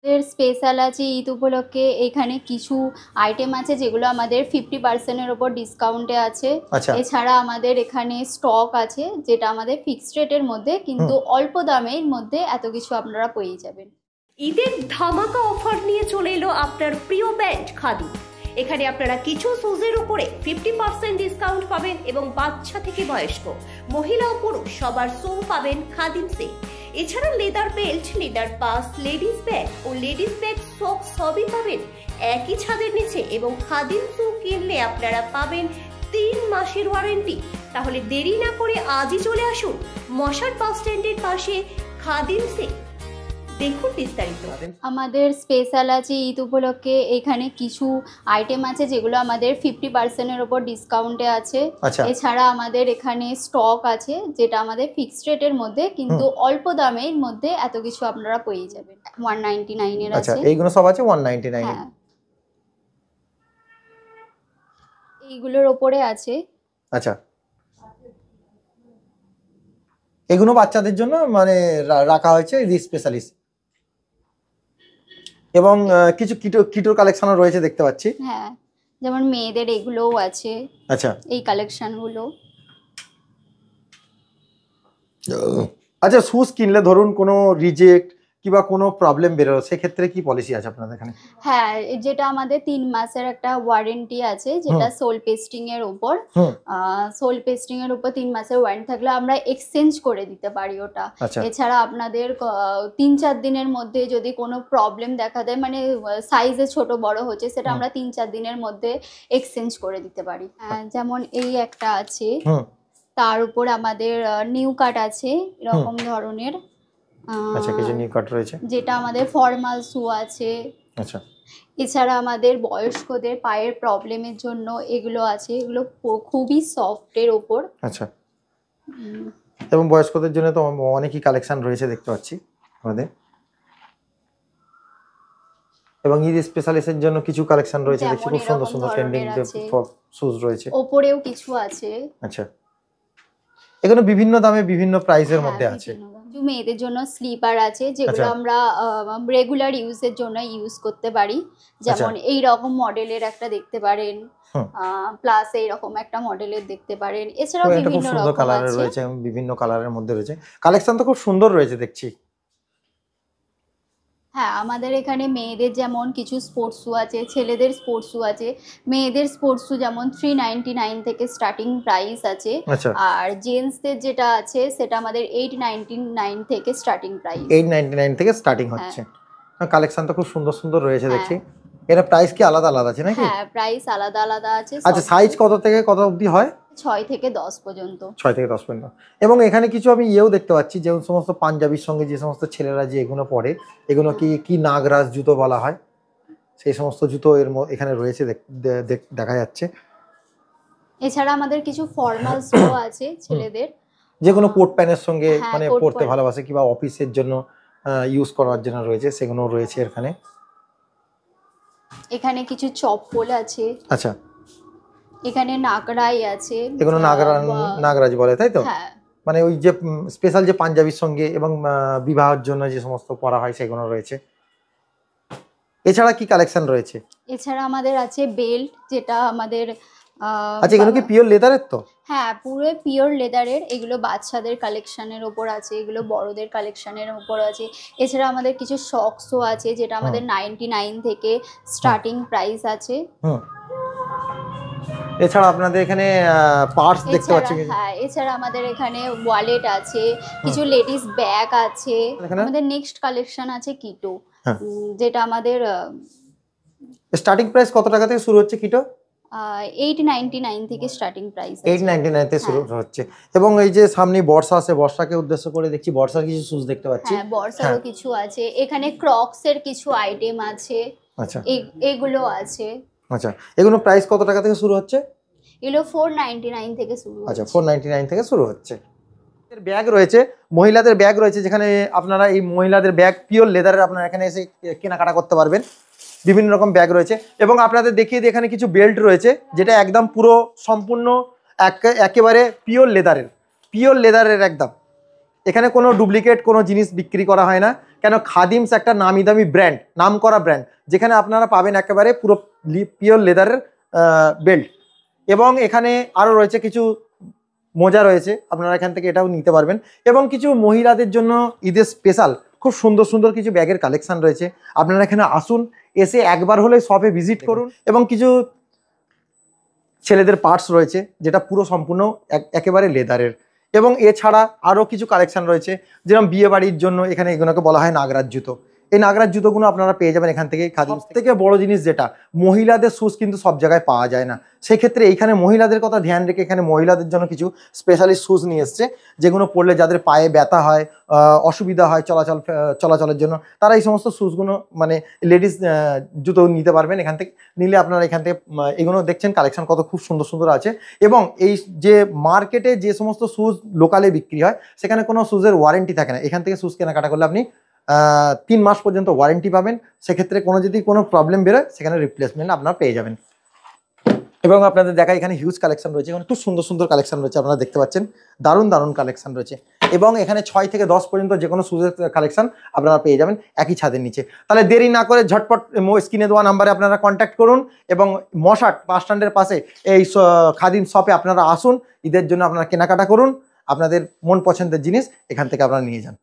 এর স্পেশাল আছে ঈদ উপলক্ষে এখানে কিছু আইটেম আছে যেগুলো আমাদের 50% ওপর ডিসকাউন্টে আছে। আচ্ছা। এছাড়া আমাদের এখানে স্টক আছে যেটা আমাদের ফিক্সড রেটের মধ্যে, কিন্তু অল্প দামের মধ্যে এত কিছু আপনারা পেয়ে যাবেন। ঈদের ধামাকা অফার নিয়ে চলে এলো আপনার প্রিয় ব্র্যান্ড খাদি। এখানে আপনারা কিছু শুজের উপরে 50% ডিসকাউন্ট পাবেন এবং বাচ্চা থেকে বয়স্ক, মহিলা ও পুরুষ সবার শো পাবেন খাদিমসে। এছাড়া leather belt, leather purse, ladies bag ও লেডিস ব্যাগ সক্স সবই পাবেন একই ছাদের নিচে, এবং খাদিম শু কিনলে আপনারা পাবেন 3 মাসের ওয়ারেন্টি। তাহলে দেরি না করে আজই চলে আসুন মশার বাস স্ট্যান্ডের পাশে খাদিমসে। দেখুন বিস্তারিত। আমাদের স্পেশাল আছে ঈদ উপলক্ষে এখানে কিছু আইটেম আছে যেগুলো আমাদের 50% ওপর ডিসকাউন্টে আছে। আচ্ছা। এছাড়া আমাদের এখানে স্টক আছে যেটা আমাদের ফিক্সড রেটের মধ্যে, কিন্তু অল্প দামের মধ্যে এত কিছু আপনারা পেয়ে যাবেন। 199 এর আচ্ছা, আছে। এইগুলো সব আছে 199 এ। হ্যাঁ, এইগুলোর ওপরে আছে। আচ্ছা, এগুলো বাচ্চাদের জন্য মানে রাখা হয়েছে স্পেশালিস্ট, এবং কিছু কিটোর কালেকশনও রয়েছে দেখতে পাচ্ছি। হ্যাঁ, যেমন মেয়েদের এগুলোও আছে। আচ্ছা, এই কালেকশনগুলো। আচ্ছা, শুজ কিনলে ধরুন কোনো রিজেক্ট কিংবা কোনো প্রবলেম বেরোলো, সেক্ষেত্রে কি পলিসি আছে আপনাদের এখানে? হ্যাঁ, যেটা আমাদের 3 মাসের একটা ওয়ারেন্টি আছে, যেটা সোল পেস্টিং এর উপর। সোল পেস্টিং এর উপর 3 মাসের ওয়ারেন্টি থাকলে আমরা এক্সচেঞ্জ করে দিতে পারি ওটা। এছাড়া আপনাদের 3-4 দিনের মধ্যে যদি কোনো প্রবলেম দেখা দেয়, মানে সাইজে ছোট বড় হচ্ছে, সেটা আমরা 3-4 দিনের মধ্যে এক্সচেঞ্জ করে দিতে পারি। যেমন এই একটা আছে, তার উপর আমাদের নিউ কাট আছে এরকম ধরনের। আচ্ছা, কিছু নিউ কাট রয়েছে, যেটা আমাদের ফর্মাল শু আছে। আচ্ছা। এছাড়া আমাদের বয়স্কদের পায়ের প্রবলেমের জন্য এগুলো আছে, এগুলো খুবই সফটের ওপর। আচ্ছা, এবং বয়স্কদের জন্য তো অনেকই কালেকশন রয়েছে দেখতে পাচ্ছি আমাদের, এবং ঈদ স্পেশালিস্টের জন্য কিছু কালেকশন রয়েছে দেখছি, খুব সুন্দর সুন্দর ট্রেন্ডিং শুজ রয়েছে। ওপরেও কিছু আছে। আচ্ছা, এগুলো বিভিন্ন দামে বিভিন্ন প্রাইসের মধ্যে আছে। মেয়েদের জন্য স্লিপার আছে যেগুলো আমরা রেগুলার ইউজের জন্য ইউজ করতে পারি। যেমন এই রকম মডেলের একটা দেখতে পারেন, প্লাস এই রকম একটা মডেলের দেখতে পারেন। এছাড়াও বিভিন্ন রকম কালারের রয়েছে, বিভিন্ন কালারের মধ্যে রয়েছে, কালেকশন তো খুব সুন্দর রয়েছে দেখছি। হ্যাঁ, আমাদের এখানে মেয়েদের যেমন কিছু স্পোর্টস শু আছে, ছেলেদের স্পোর্টস শু আছে। মেয়েদের স্পোর্টস শু যেমন 399 থেকে স্টার্টিং প্রাইস আছে, আর জেন্টসদের যেটা আছে সেটা আমাদের 899 থেকে স্টার্টিং প্রাইস। 899 থেকে স্টার্টিং হচ্ছে। কালেকশন তো খুব সুন্দর সুন্দর রয়েছে দেখছি। এর প্রাইস কি আলাদা আলাদা আছে নাকি? হ্যাঁ, প্রাইস আলাদা আলাদা আছে। আচ্ছা, সাইজ কত থেকে কত অবধি হয়? 6 থেকে 10 পর্যন্ত। 6 থেকে 10 পর্যন্ত। এবং এখানে কিছু আমি দেখতে পাচ্ছি, যে সমস্ত পাঞ্জাবির সঙ্গে যে সমস্ত ছেলেরা যে এগুলো পরে, এগুলো কি নাগরাজ জুতো বলা হয়, সেই সমস্ত জুতো এখানে রয়েছে দেখা যাচ্ছে। এছাড়া আমাদের কিছু ফর্মাল শু আছে ছেলেদের, যে কোনো কোট প্যান্টের সঙ্গে মানে পরতে ভালোবাসে, কিংবা অফিসের জন্য ইউজ করার জন্য রয়েছে, সেগুলো রয়েছে এখানে। এখানে কিছু চপ্পল আছে। আচ্ছা, এখানে নাগরাই আছে। এগুলো নাগরাজ বলে, তাই তো? মানে ওই যে স্পেশাল যে পাঞ্জাবির সঙ্গে এবং বিবাহের জন্য যে সমস্ত পরা হয় সেগুলো রয়েছে। এছাড়া কি কালেকশন রয়েছে? এছাড়া আমাদের আছে বেল্ট, যেটা আমাদের আচ্ছা, এগুলো কি পিওর লেদারের তো? হ্যাঁ, পুরো পিওর লেদারের। এগুলো বাচ্চাদের কালেকশনের ওপর আছে, এগুলো বড়দের কালেকশনের ওপর আছে। এছাড়া আমাদের কিছু সক্সও আছে, যেটা আমাদের 99 থেকে স্টার্টিং প্রাইস আছে। এছাড়া আপনাদের এখানে পার্স দেখতে পাচ্ছি। হ্যাঁ, এছাড়া আমাদের এখানে ওয়ালেট আছে, কিছু লেডিস ব্যাগ আছে। আমাদের নেক্সট কালেকশন আছে কিটো, যেটা আমাদের স্টার্টিং প্রাইস কত টাকা থেকে শুরু হচ্ছে কিটো? 899 থেকে স্টার্টিং প্রাইস। 899 থেকে শুরু হচ্ছে। এবং এই যে সামনে বর্ষা আছে, বর্ষাকে উদ্দেশ্য করে দেখছি বর্ষার কিছু শুজ দেখতে পাচ্ছি। হ্যাঁ, বর্ষারও কিছু আছে। এখানে ক্রক্স এর কিছু আইটেম আছে। আচ্ছা, এগুলো আছে। আচ্ছা, এগুলো প্রাইস কত টাকা থেকে শুরু হচ্ছে? এগুলো 499 থেকে শুরু হচ্ছে। আচ্ছা, 499 থেকে শুরু হচ্ছে। ব্যাগ রয়েছে, মহিলাদের ব্যাগ রয়েছে, যেখানে আপনারা এই মহিলাদের ব্যাগ পিওর লেদারের আপনারা এখানে এসে কেনাকাটা করতে পারবেন। বিভিন্ন রকম ব্যাগ রয়েছে, এবং আপনাদের দেখিয়ে দিই এখানে কিছু বেল্ট রয়েছে, যেটা একদম পুরো সম্পূর্ণ একেবারে পিওর লেদারের একদম। এখানে কোনো ডুপ্লিকেট কোনো জিনিস বিক্রি করা হয় না, কেন খাদিমস একটা নামি দামি ব্র্যান্ড, নাম করা ব্র্যান্ড, যেখানে আপনারা পাবেন একেবারে পুরো পিওর লেদারের বেল্ট। এবং এখানে আরও রয়েছে কিছু মোজা রয়েছে, আপনারা এখান থেকে এটাও নিতে পারবেন। এবং কিছু মহিলাদের জন্য ঈদের স্পেশাল খুব সুন্দর সুন্দর কিছু ব্যাগের কালেকশন রয়েছে। আপনারা এখানে আসুন, এসে একবার হলে শপে ভিজিট করুন। এবং কিছু ছেলেদের পার্টস রয়েছে যেটা পুরো সম্পূর্ণ একেবারে লেদারের। এবং এছাড়া আরও কিছু কালেকশন রয়েছে, যেরকম বিয়ে বাড়ির জন্য এখানে এগুলোকে বলা হয় নাগরাজ জুতো। এই নাগরাজ জুতোগুলো আপনারা পেয়ে যাবেন এখান থেকে খাদিমস থেকে। বড় জিনিস যেটা, মহিলাদের শুজ কিন্তু সব জায়গায় পাওয়া যায় না, সেক্ষেত্রে এইখানে মহিলাদের কথা ধ্যান রেখে এখানে মহিলাদের জন্য কিছু স্পেশালিস্ট শুজ নিয়ে এসছে, যেগুলো পরলে যাদের পায়ে ব্যথা হয়, অসুবিধা হয় চলাচলের জন্য, তারা এই সমস্ত শুজগুলো মানে লেডিস জুতো নিতে পারবেন এখান থেকে। নিলে আপনারা এখান থেকে এগুলো দেখছেন কালেকশন কত খুব সুন্দর সুন্দর আছে। এবং এই যে মার্কেটে যে সমস্ত শুজ লোকালে বিক্রি হয় সেখানে কোনো শুজের ওয়ারেন্টি থাকে না, এখান থেকে শুজ কেনাকাটা করলে আপনি 3 মাস পর্যন্ত ওয়ারেন্টি পাবেন। সেক্ষেত্রে যদি কোনো প্রবলেম বেরোয় সেখানে রিপ্লেসমেন্ট আপনারা পেয়ে যাবেন। এবং আপনাদের দেখা এখানে হিউজ কালেকশন রয়েছে, এখানে খুব সুন্দর সুন্দর কালেকশন রয়েছে, আপনারা দেখতে পাচ্ছেন দারুণ দারুণ কালেকশন রয়েছে। এবং এখানে 6 থেকে 10 পর্যন্ত যে কোনো শুজের কালেকশন আপনারা পেয়ে যাবেন একই ছাদের নিচে। তাহলে দেরি না করে ঝটপট স্ক্রিনে দেওয়া নাম্বারে আপনারা কন্ট্যাক্ট করুন এবং মশাট বাস স্ট্যান্ডের পাশে এই খাদিম শপে আপনারা আসুন, ঈদের জন্য আপনারা কেনাকাটা করুন, আপনাদের মন পছন্দের জিনিস এখান থেকে আপনারা নিয়ে যান।